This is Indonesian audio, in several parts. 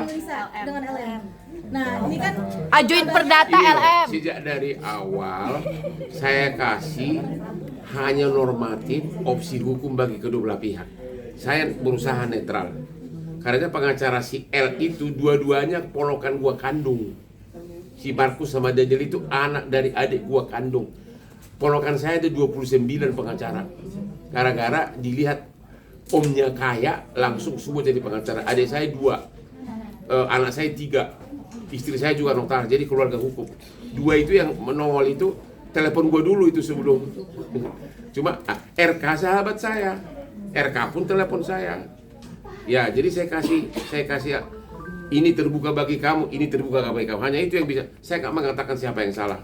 dengan LM. Nah, ini kan Ajuin perdata Iya, LM. sejak dari awal saya kasih hanya normatif opsi hukum bagi kedua belah pihak. Saya berusaha netral. Karena pengacara si L itu dua-duanya ponakan gua kandung. Si Markus sama Daniel itu anak dari adik gua kandung. Ponakan saya ada 29 pengacara. Gara-gara dilihat omnya kaya, langsung semua jadi pengacara. Adik saya 2, anak saya 3, istri saya juga notar, jadi keluarga hukum. 2 itu yang menongol itu, telepon gua dulu itu sebelum. Cuma RK sahabat saya, RK pun telepon saya. Ya, jadi saya kasih ini terbuka bagi kamu, ini terbuka bagi kamu. Hanya itu yang bisa. Saya nggak mengatakan siapa yang salah.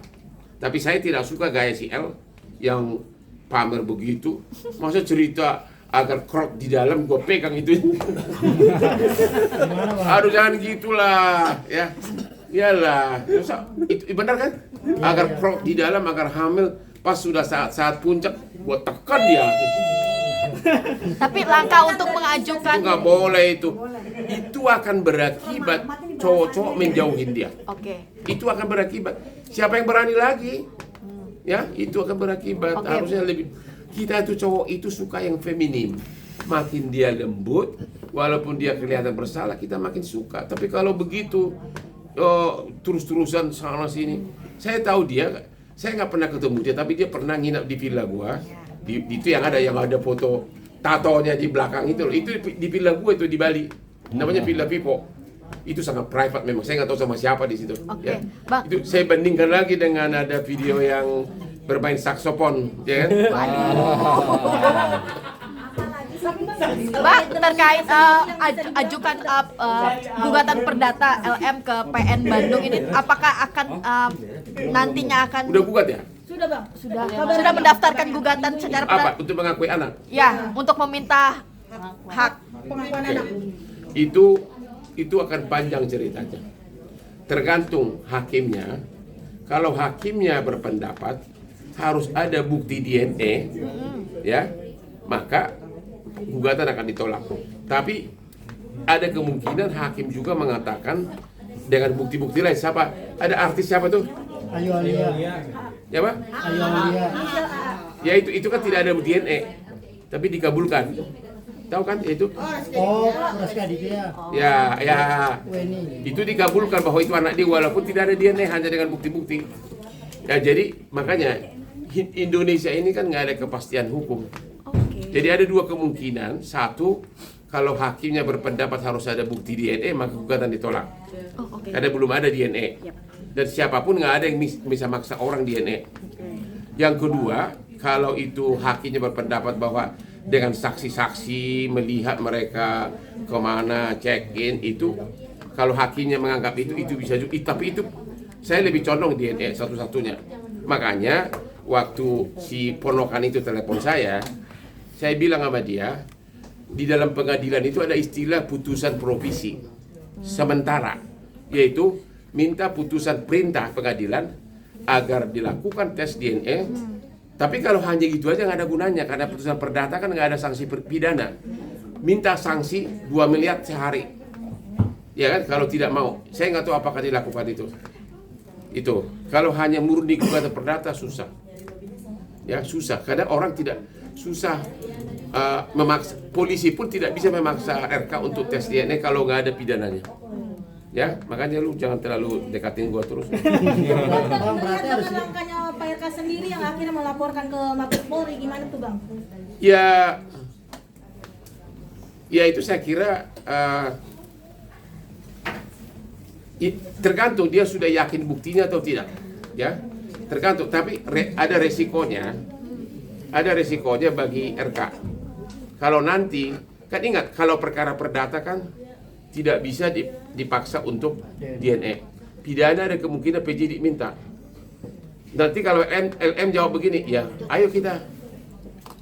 Tapi saya tidak suka gaya si L yang pamer begitu. Masa cerita agar crop di dalam gue pegang itu. Aduh jangan gitulah, ya. Iyalah, itu benar kan? Agar crop di dalam, agar hamil, pas sudah saat puncak, gue tekan dia. Tapi langkah untuk mengajukan. Itu nggak boleh itu. Itu akan berakibat cowok-cowok menjauhin dia. Oke. Itu akan berakibat. Siapa yang berani lagi? Ya, itu akan berakibat. Oke. Harusnya lebih. Kita itu cowok itu suka yang feminim. Makin dia lembut, walaupun dia kelihatan bersalah, kita makin suka. Tapi kalau begitu terus-terusan sana sini, saya tahu dia. Saya nggak pernah ketemu dia, tapi dia pernah nginap di villa gua. Itu yang ada foto tatonya di belakang itu. Itu di villa gua itu di Bali. Namanya Villa Pipo. Itu sangat private memang. Saya nggak tahu sama siapa di situ. Oke, Ya. Bang. Itu saya bandingkan lagi dengan ada video yang bermain saksofon, ya kan? Bang, terkait ajukan gugatan perdata LM ke PN Bandung ini, apakah akan nantinya akan Udah gugat ya? sudah Bang, sudah mendaftarkan gugatan secara Apa? perdata? Untuk mengakui anak? Ya, untuk meminta hak. pengakuan Oke. anak. Itu akan panjang ceritanya. Tergantung hakimnya. Kalau hakimnya berpendapat harus ada bukti DNA, ya, maka gugatan akan ditolak. Tapi ada kemungkinan hakim juga mengatakan dengan bukti-bukti lain. Siapa? Ada artis siapa tuh? Ayu Alia. Ya Pak? Ayu Alia. Ya itu kan tidak ada DNA, tapi dikabulkan. Tahu kan itu? Oh, Rizky Aditya. Ya, Weni. itu dikabulkan bahwa itu anak dia walaupun tidak ada DNA, hanya dengan bukti-bukti. Ya jadi makanya Indonesia ini kan nggak ada kepastian hukum. Jadi ada dua kemungkinan. Satu, kalau hakimnya berpendapat harus ada bukti DNA, maka gugatan ditolak. Karena belum ada DNA. Dan siapapun nggak ada yang bisa maksa orang DNA. Yang kedua, kalau itu hakimnya berpendapat bahwa dengan saksi-saksi melihat mereka kemana check-in itu, kalau hakimnya menganggap itu bisa juga. Tapi itu saya lebih condong DNA satu-satunya. Makanya waktu si ponokan itu telepon saya bilang sama dia, di dalam pengadilan itu ada istilah putusan provisi sementara, yaitu minta putusan perintah pengadilan agar dilakukan tes DNA. Tapi kalau hanya gitu aja nggak ada gunanya, karena putusan perdata kan nggak ada sanksi pidana. Minta sanksi 2 miliar sehari, ya kan? Kalau tidak mau, saya nggak tahu apakah dilakukan itu. Itu kalau hanya murni gugatan perdata susah, ya susah. Karena orang tidak susah memaksa, polisi pun tidak bisa memaksa RK untuk tes DNA kalau nggak ada pidananya. Ya, makanya lu jangan terlalu dekatin gua terus. Bang, berarti harus langkahnya Pak RK sendiri yang akhirnya melaporkan ke Mabes Polri, gimana tuh Bang? Ya itu saya kira tergantung dia sudah yakin buktinya atau tidak, ya tergantung. Tapi ada resikonya bagi RK. Kalau nanti kan ingat, kalau perkara perdata kan tidak bisa dipaksa untuk DNA. Pidana ada kemungkinan penyidik minta. Nanti kalau LM jawab begini, ya ayo kita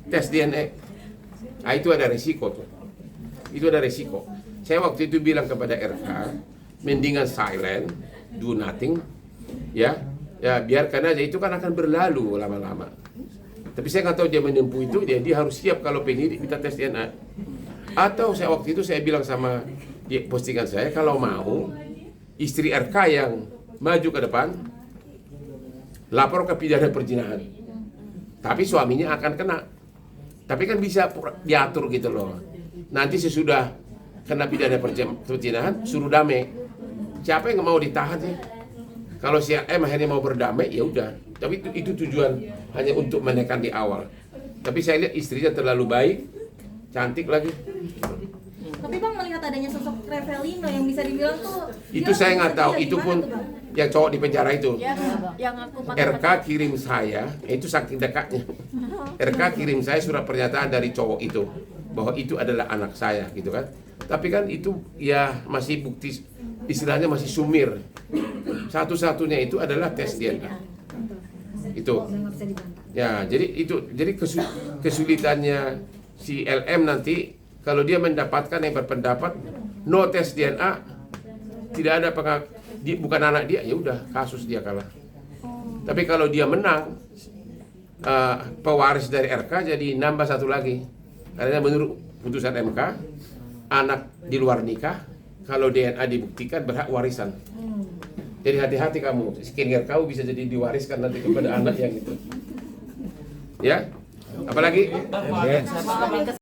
tes DNA. Nah, itu ada resiko tuh. Itu ada resiko. Saya waktu itu bilang kepada RK, mendingan silent, do nothing, ya biarkan aja, itu kan akan berlalu lama-lama. Tapi saya nggak tahu dia menempuh itu, dia harus siap kalau penyidik minta tes DNA. Atau waktu itu saya bilang sama di postingan saya, kalau mau istri RK yang maju ke depan lapor ke pidana perzinahan, tapi suaminya akan kena. Tapi kan bisa diatur gitu loh. Nanti sesudah kena pidana perzinahan suruh damai. Siapa yang nggak mau ditahan sih? Kalau si akhirnya mau berdamai, ya udah. Tapi itu tujuan hanya untuk menekan di awal. Tapi saya lihat istrinya terlalu baik, cantik lagi. Tapi Bang melihat adanya sosok Revelino yang bisa dibilang tuh Itu dia saya nggak tahu. gimana Itu pun tuh, Bang? yang cowok di penjara itu. Yang aku RK kirim saya, itu saking dekatnya. RK kirim saya surat pernyataan dari cowok itu bahwa itu adalah anak saya, gitu kan. Tapi kan itu ya masih bukti, istilahnya masih sumir. Satu-satunya itu adalah tes DNA. Itu. Ya, jadi kesulitannya si LM nanti kalau dia mendapatkan yang berpendapat no tes DNA, tidak ada bukan anak dia, ya udah kasus dia kalah. Tapi kalau dia menang, pewaris dari RK jadi nambah satu lagi. Karena menurut putusan MK, anak di luar nikah kalau DNA dibuktikan berhak warisan. Jadi hati-hati kamu, skenario kamu bisa jadi diwariskan nanti kepada anak yang itu. Ya, apalagi?